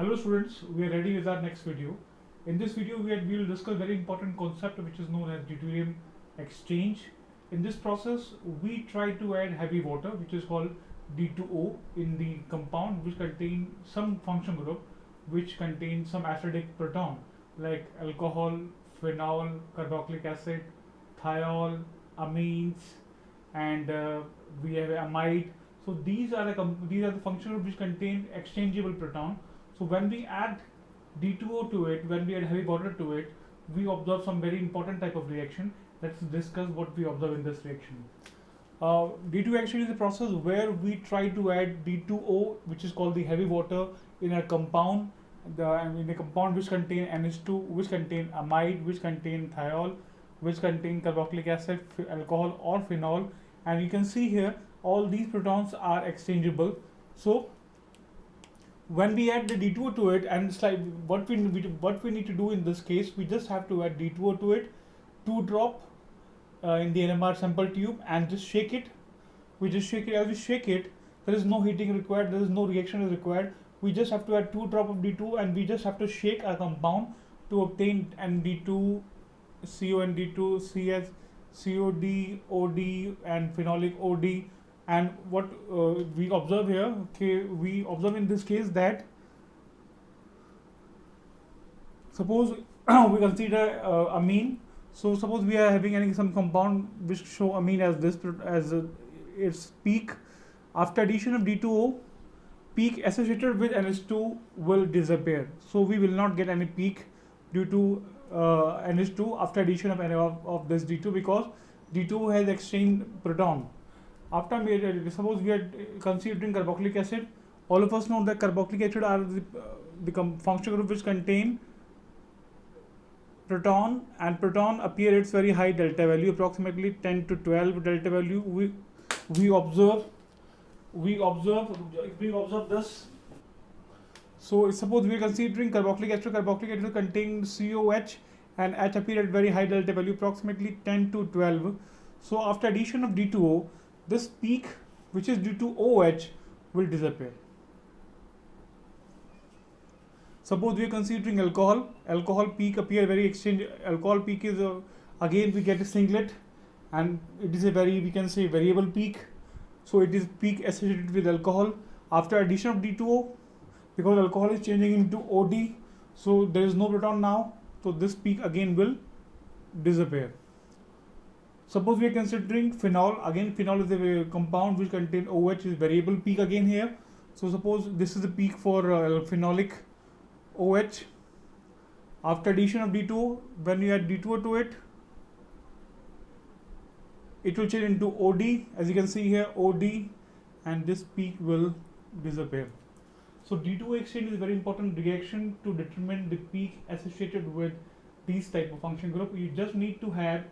Hello students, we are ready with our next video. In this video we will discuss very important concept which is known as deuterium exchange. In this process we try to add heavy water which is called D2O in the compound which contain some function group which contain some acidic proton like alcohol, phenol, carboxylic acid, thiol, amines, and we have amide. So these are the function groups which contain exchangeable proton. So when we add D2O to it, when we add heavy water to it, we observe some very important type of reaction. Let's discuss what we observe in this reaction. D2O exchange is a process where we try to add D2O, which is called the heavy water, in a compound, in a compound which contain NH2, which contain amide, which contain thiol, which contain carboxylic acid, alcohol or phenol, and you can see here all these protons are exchangeable. So when we add the D2O to it, and what we need to do in this case, we just have to add D2O to it, 2 drop in the NMR sample tube, and just shake it. We just shake it. As we shake it, there is no heating required, there is no reaction is required. We just have to add 2 drop of D2, and we just have to shake our compound to obtain ND2, COND2, CS, COD, OD, and phenolic OD. And what we observe here, okay, we observe in this case that suppose we consider amine. So suppose we are having some compound which show amine as this its peak. After addition of D2O, peak associated with NH2 will disappear. So we will not get any peak due to NH2 after addition of this D2, because D2 has exchanged proton. After suppose we are considering carboxylic acid, all of us know that carboxylic acid are the functional group which contain proton, and proton appear its very high delta value, approximately 10 to 12 delta value. We observe this. So suppose we are considering carboxylic acid contains COH, and H appear at very high delta value, approximately 10 to 12. So after addition of D2O, this peak which is due to OH will disappear. Suppose we are considering alcohol peak appear very exchange. Alcohol peak is again we get a singlet, and it is a very, we can say, variable peak. So it is peak associated with alcohol. After addition of D2O, because alcohol is changing into OD, so there is no proton now, so this peak again will disappear. Suppose we are considering phenol. Again, phenol is a compound which contains OH, is variable peak again here. So suppose this is the peak for phenolic OH. After addition of D2O, when you add D2O to it, it will change into OD. As you can see here, OD, and this peak will disappear. So D2O exchange is a very important reaction to determine the peak associated with these type of function group. You just need to have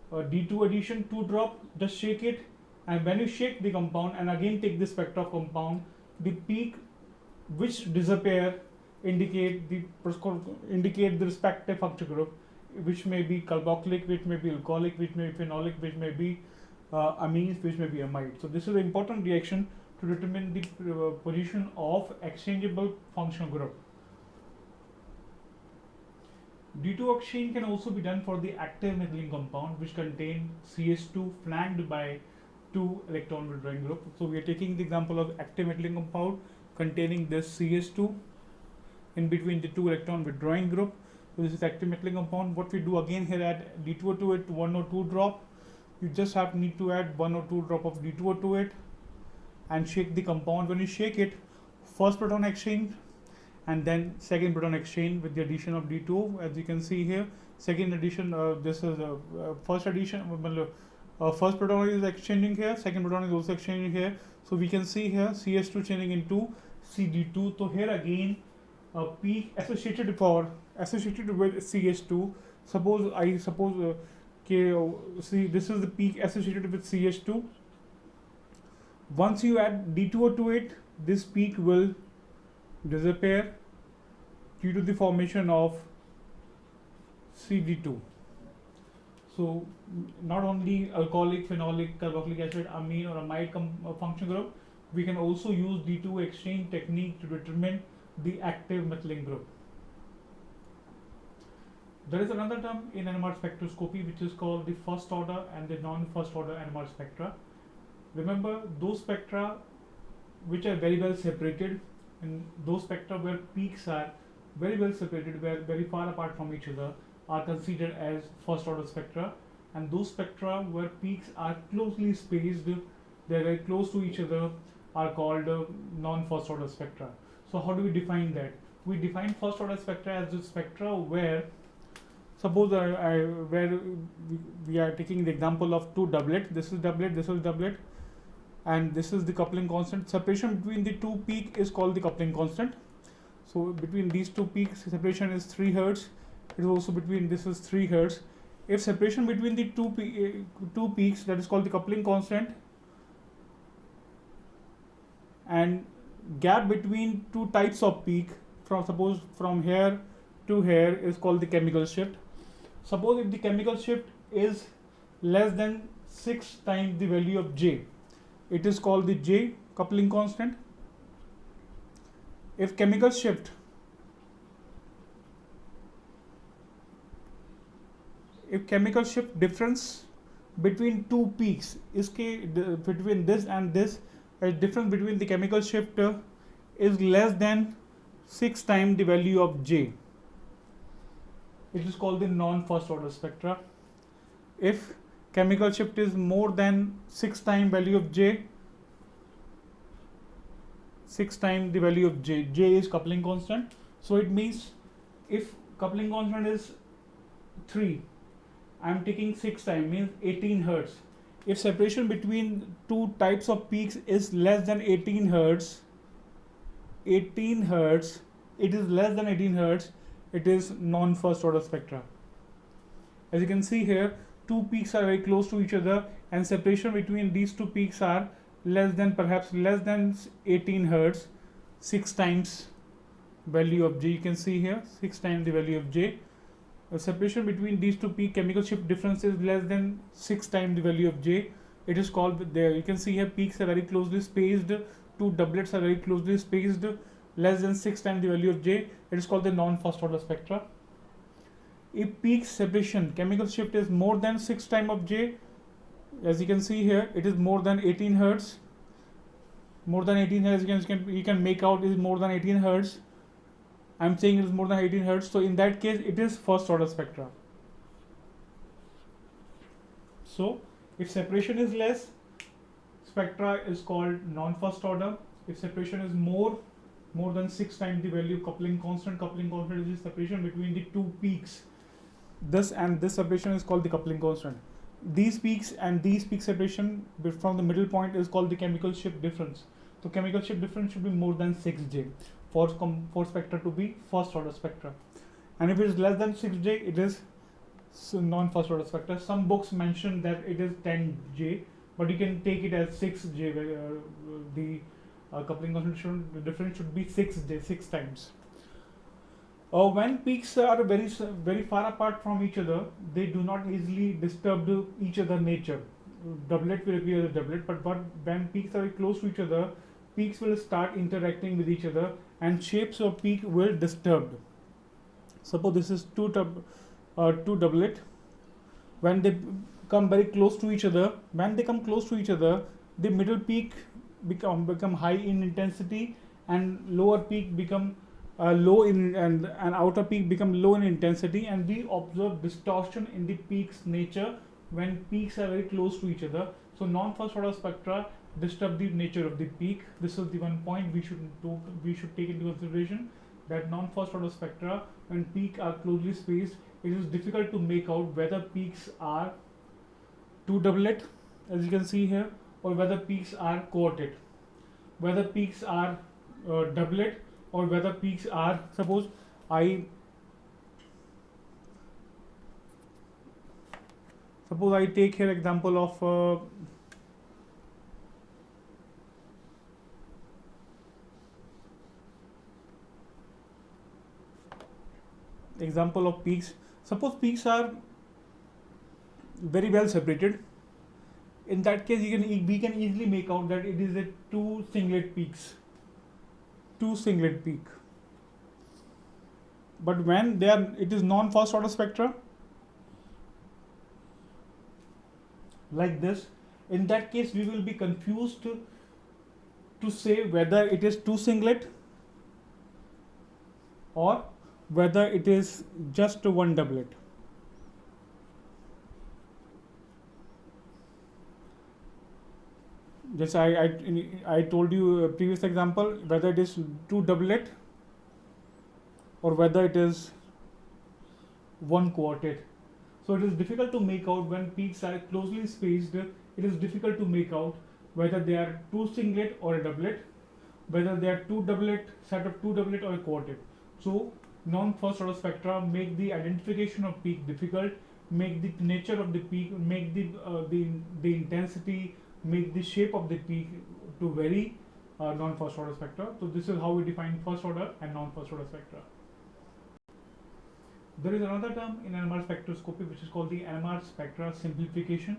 D2 addition, 2 drop, just shake it, and when you shake the compound and again take the spectra of compound, the peak which disappear indicate the respective function group, which may be carboxylic, which may be alcoholic, which may be phenolic, which may be amines, which may be amide. So this is an important reaction to determine the position of exchangeable functional group. D2O exchange can also be done for the active methyl compound which contain CH2 flanked by 2 electron withdrawing group. So we are taking the example of active methyl compound containing this CH2 in between the 2 electron withdrawing group. So this is active methyl compound. What we do again here, add D2O to it, 1 or 2 drop. You just need to add 1 or 2 drop of D2O to it and shake the compound. When you shake it, first proton exchange and then second proton exchange with the addition of D2O. As you can see here, second addition, this is first addition, first proton is exchanging here, second proton is also exchanging here. So we can see here CH2 changing into CD2. So here again a peak associated with CH2. Suppose see, this is the peak associated with CH2. Once you add D2O to it, this peak will disappear due to the formation of CD2. So not only alcoholic, phenolic, carboxylic acid, amine or amide function group, we can also use D2 exchange technique to determine the active methylene group. There is another term in NMR spectroscopy which is called the first order and the non-first order NMR spectra. Remember those spectra which are very well separated, and those spectra where peaks are very well separated, where very far apart from each other, are considered as first order spectra, and those spectra where peaks are closely spaced, they are very close to each other, are called non-first order spectra. So how do we define that? We define first order spectra as the spectra where, suppose where we are taking the example of two doublet. This is doublet, this is doublet, and this is the coupling constant. Separation between the two peak is called the coupling constant. So between these two peaks, separation is 3 Hertz. It is also between this is 3 Hertz. If separation between the two peaks, that is called the coupling constant, and gap between two types of peak, from suppose from here to here, is called the chemical shift. Suppose if the chemical shift is less than 6 times the value of J, it is called the J coupling constant. If chemical shift difference between two peaks is between this and this, a difference between the chemical shift is less than 6 times the value of J, it is called the non-first order spectra. If chemical shift is more than 6 times value of J, 6 times the value of J, J is coupling constant. So it means if coupling constant is 3, I am taking 6 times, means 18 Hertz. If separation between two types of peaks is less than 18 Hertz, it is less than 18 Hertz, it is non-first order spectra. As you can see here, two peaks are very close to each other, and separation between these two peaks are perhaps less than 18 Hertz, 6 times value of J. You can see here 6 times the value of J. Separation between these two peak, chemical shift difference is less than 6 times the value of J. It is called, there you can see here, peaks are very closely spaced, two doublets are very closely spaced, less than 6 times the value of J. It is called the non-first order spectra. If peak separation chemical shift is more than 6 times of J, as you can see here, it is more than 18 Hertz. More than 18 Hertz, you can make out is more than 18 Hertz. I am saying it is more than 18 Hertz. So in that case, it is first order spectra. So if separation is less, spectra is called non-first order. If separation is more than 6 times the value, coupling constant is the separation between the two peaks. This and this separation is called the coupling constant. These peaks and these peak separation from the middle point is called the chemical shift difference. So chemical shift difference should be more than 6J for spectra to be first order spectra. And if it is less than 6J, it is non-first order spectra. Some books mention that it is 10J, but you can take it as 6J, where the coupling constant difference should be 6J, 6 times. When peaks are very far apart from each other, they do not easily disturb each other nature. Doublet will appear as a doublet, but when peaks are very close to each other, peaks will start interacting with each other, and shapes of peak will disturb. Suppose this is two doublet. When they come very close to each other, the middle peak become high in intensity, and lower peak become low in, and outer peak become low in intensity, and we observe distortion in the peak's nature when peaks are very close to each other. So non-first order spectra disturb the nature of the peak. This is the one point we should take into consideration, that non-first order spectra, when peak are closely spaced, it is difficult to make out whether peaks are two doublet, as you can see here, or whether peaks are quartet, whether peaks are doublet, or whether peaks are, suppose I take here example of peaks. Suppose peaks are very well separated. In that case, we can easily make out that it is a two singlet peak. But when it is non-first order spectra, like this, in that case we will be confused to say whether it is two singlet or whether it is just one doublet. Just I told you a previous example, whether it is two doublet or whether it is one quartet. So it is difficult to make out when peaks are closely spaced. It is difficult to make out whether they are two singlet or a doublet, whether they are two doublet, set of two doublet or a quartet. So non-first order spectra make the identification of peak difficult, make the nature of the peak, make the intensity, make the shape of the peak to vary non-first order spectra. So this is how we define first order and non-first order spectra. There is another term in NMR spectroscopy which is called the NMR spectra simplification.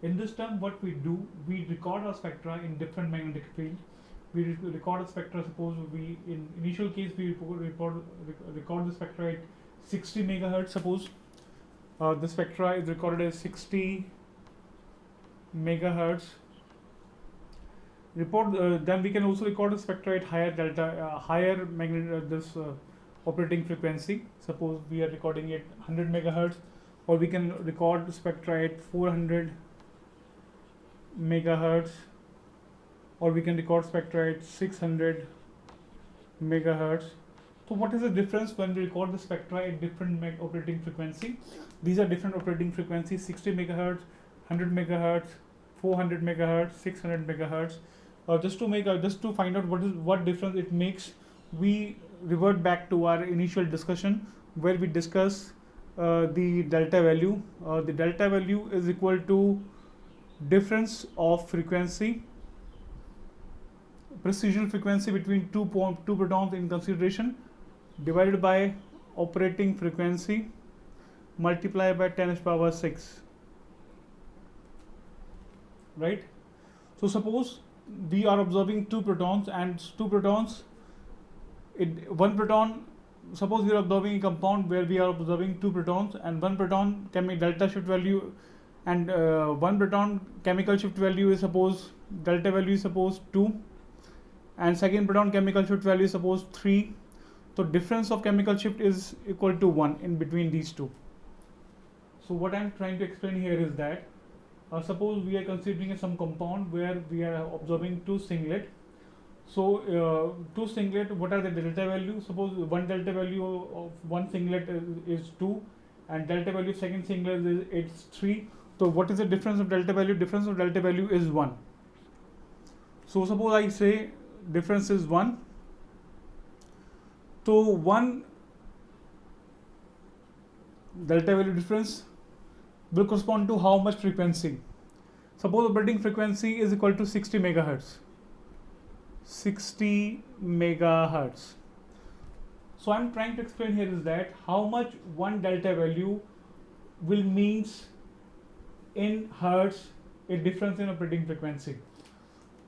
In this term, what we do, we record our spectra in different magnetic field. We record a spectra, suppose we, in initial case, we record the spectra at 60 megahertz, suppose. The spectra is recorded as 60 megahertz. Then we can also record the spectra at higher delta, higher magnetic, operating frequency. Suppose we are recording at 100 megahertz, or we can record spectra at 400 megahertz, or we can record spectra at 600 megahertz. So what is the difference when we record the spectra at different operating frequency? These are different operating frequencies: 60 megahertz, 100 megahertz, 400 megahertz, 600 megahertz. Just to find out what difference it makes, we revert back to our initial discussion where we discuss the delta value. The delta value is equal to difference of frequency, precision frequency between two protons in consideration, divided by operating frequency multiplied by 10 to the power 6. Right? So suppose we are observing two protons, and one proton, suppose we are observing a compound where we are observing two protons, and one proton delta shift value, and one proton chemical shift value is suppose delta value is suppose 2, and second proton chemical shift value is suppose 3. So difference of chemical shift is equal to 1 in between these two. So what I am trying to explain here is that suppose we are considering some compound where we are observing two singlet. So two singlet, what are the delta value? Suppose one delta value of one singlet is 2, and delta value of second singlet is 3. So what is the difference of delta value? Difference of delta value is 1. So suppose I say difference is 1. So 1 delta value difference will correspond to how much frequency? Suppose operating frequency is equal to 60 megahertz. 60 megahertz. So I'm trying to explain here is that how much one delta value will means in hertz a difference in operating frequency.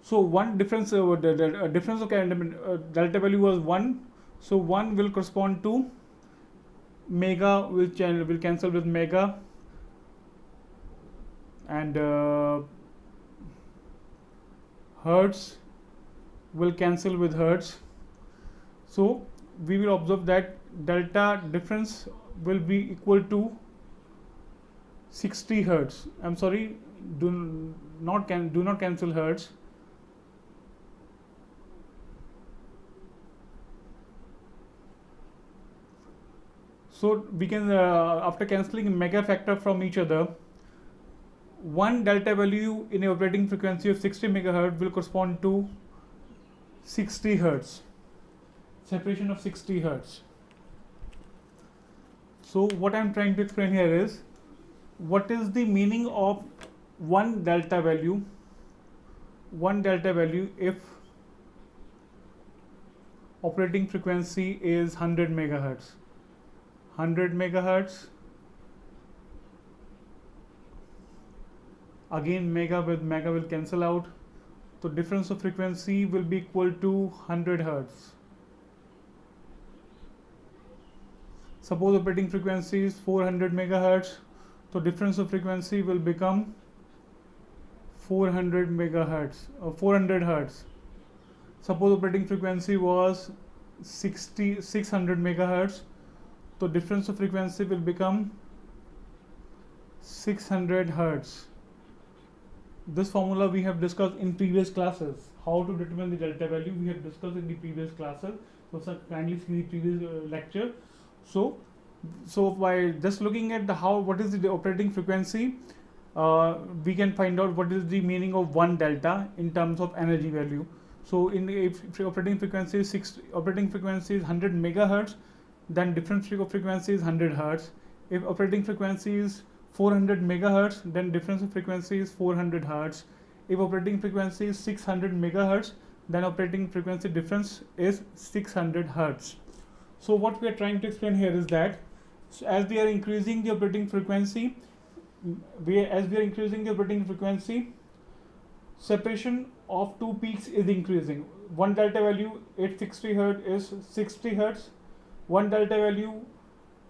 So one difference, difference of delta value was 1. So 1 will correspond to mega, will cancel with mega, and hertz will cancel with hertz. So we will observe that delta difference will be equal to 60 hertz. I'm sorry, do not cancel hertz. So we can after cancelling mega factor from each other, one delta value in a operating frequency of 60 megahertz will correspond to 60 hertz, separation of 60 hertz. So what I am trying to explain here is what is the meaning of one delta value if operating frequency is 100 megahertz. 100 megahertz, again mega with mega will cancel out, so difference of frequency will be equal to 100 hertz. Suppose operating frequency is 400 megahertz, so difference of frequency will become 400 megahertz or 400 hertz. Suppose operating frequency was 600 megahertz, so difference of frequency will become 600 hertz. This formula we have discussed in previous classes. How to determine the delta value we have discussed in the previous classes. So sir, kindly see the previous lecture. So by just looking at what is the operating frequency, we can find out what is the meaning of 1 delta in terms of energy value. So if operating frequency is 100 megahertz, then difference of frequency is 100 hertz. If operating frequency is 400 megahertz, then difference of frequency is 400 hertz. If operating frequency is 600 megahertz, then operating frequency difference is 600 hertz. So what we are trying to explain here is that as we are increasing the operating frequency, separation of two peaks is increasing. One delta value at 60 hertz is 60 hertz. One delta value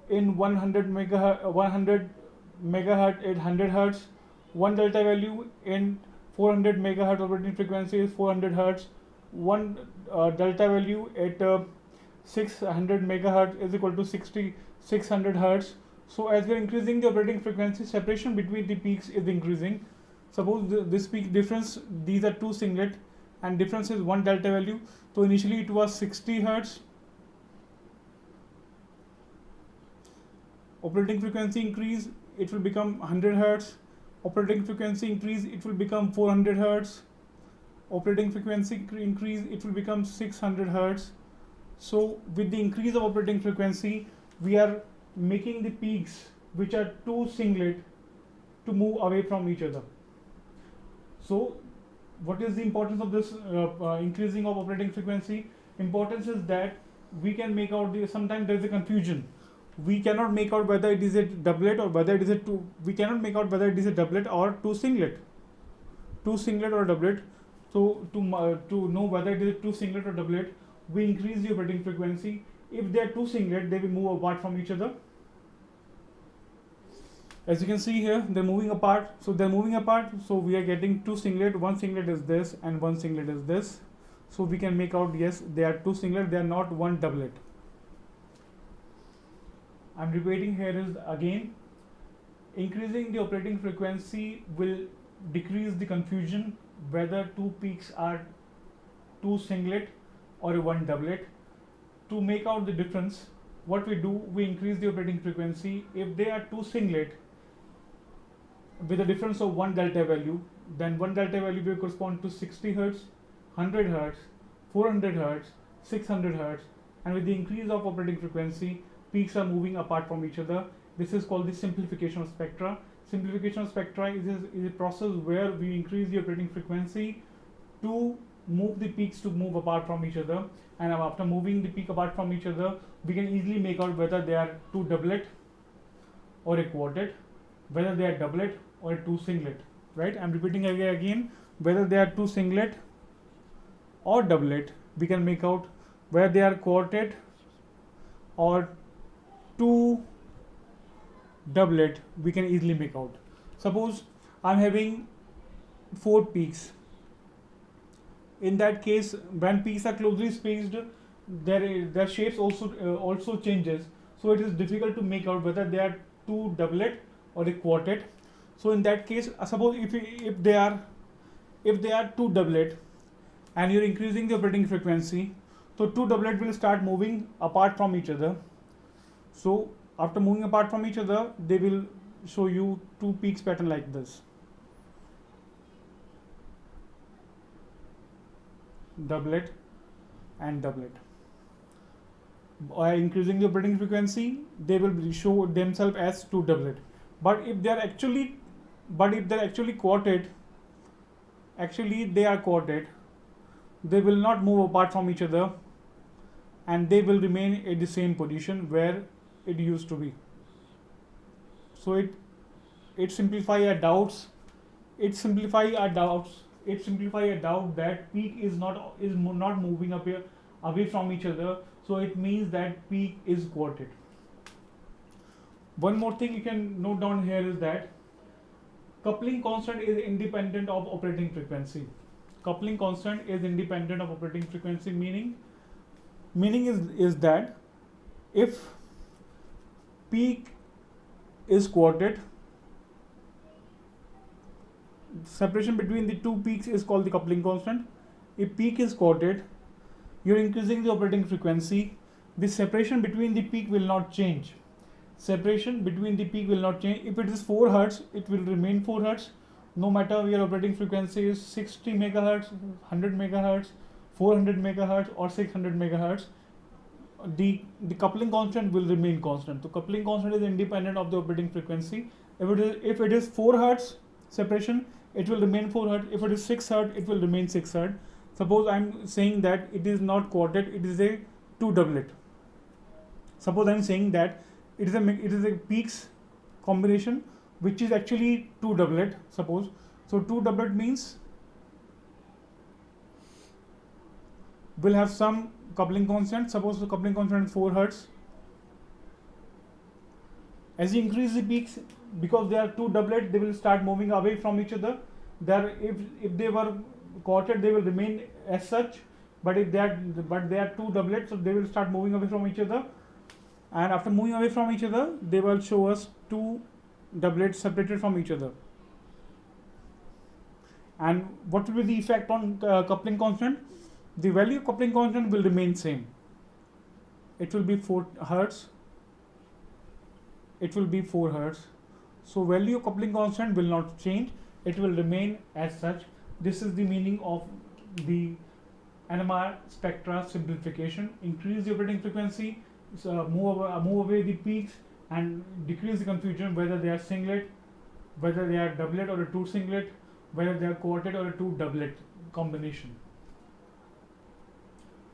in 100 megahertz at 100 hertz. One delta value in 400 megahertz operating frequency is 400 hertz. One delta value at 600 megahertz is equal to 600 hertz. So as we are increasing the operating frequency, separation between the peaks is increasing. Suppose this peak difference, these are two singlet and difference is one delta value. So initially it was 60 hertz. Operating frequency increase, it will become 100 hertz. Operating frequency increase, it will become 400 hertz. Operating frequency increase, it will become 600 hertz. So with the increase of operating frequency, we are making the peaks which are two singlet to move away from each other. So what is the importance of this increasing of operating frequency? Importance is that we can make out sometimes there is a confusion. We cannot make out whether it is a doublet or whether it is a two. We cannot make out whether it is a doublet or two singlet or doublet. So to know whether it is a two singlet or doublet, we increase the operating frequency. If they are two singlet, they will move apart from each other. As you can see here, they're moving apart. So they're moving apart. So we are getting two singlet. One singlet is this and one singlet is this. So we can make out, yes, they are two singlet. They are not one doublet. I'm repeating here is again, increasing the operating frequency will decrease the confusion whether two peaks are two singlet or one doublet. To make out the difference, what we do, we increase the operating frequency. If they are two singlet with a difference of one delta value, then one delta value will correspond to 60 hertz, 100 hertz, 400 hertz, 600 hertz, and with the increase of operating frequency, peaks are moving apart from each other. This is called the simplification of spectra. Simplification of spectra is a process where we increase the operating frequency to move the peaks to move apart from each other, and after moving the peak apart from each other, we can easily make out whether they are two doublet or a quartet, whether they are doublet or a two singlet, right? I'm repeating again, whether they are two singlet or doublet, we can make out whether they are quartet or two doublet, we can easily make out. Suppose I'm having 4 peaks. In that case, when peaks are closely spaced, their shapes also changes. So it is difficult to make out whether they are two doublet or a quartet. So in that case, suppose if they are two doublet and you're increasing the operating frequency, so two doublet will start moving apart from each other. So after moving apart from each other, they will show you two peaks pattern like this. Doublet and doublet. By increasing the operating frequency, they will show themselves as two doublet. But if they are actually quartet, they are quartet, they will not move apart from each other, and they will remain at the same position where it used to be. So it simplify our doubts. It simplify a doubt that peak is not moving away from each other. So it means that peak is quartet. One more thing you can note down here is that coupling constant is independent of operating frequency. Coupling constant is independent of operating frequency, meaning is that if peak is quartered, separation between the two peaks is called the coupling constant. If peak is quartered, you're increasing the operating frequency. The separation between the peak will not change. Separation between the peak will not change. If it is 4 Hz, it will remain 4 Hz. No matter your operating frequency is 60 megahertz, 100 megahertz, 400 megahertz, or 600 megahertz, the coupling constant will remain constant. So coupling constant is independent of the operating frequency. If it is 4 Hz separation, it will remain 4 Hz. If it is 6 Hz, it will remain 6 Hz. Suppose I'm saying that it is not quartet, it is a 2 doublet. Suppose I'm saying that it is a peaks combination which is actually 2 doublet. Suppose, so 2 doublet means will have some coupling constant. Suppose the coupling constant is 4 Hz. As you increase the peaks, because they are 2 doublet, they will start moving away from each other. If they were quartet, they will remain as such, but they are 2 doublets, so they will start moving away from each other. And after moving away from each other, they will show us 2 doublets separated from each other. And what will be the effect on coupling constant? The value of coupling constant will remain same. It will be 4 Hz. It will be 4 Hz. So value of coupling constant will not change. It will remain as such. This is the meaning of the NMR spectra simplification. Increase the operating frequency, move away the peaks, and decrease the confusion whether they are singlet, whether they are doublet or a 2 singlet, whether they are quartet or a 2 doublet combination.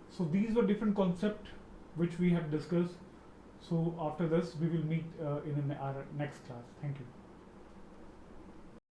So these were different concepts which we have discussed. So after this we will meet in our next class. Thank you.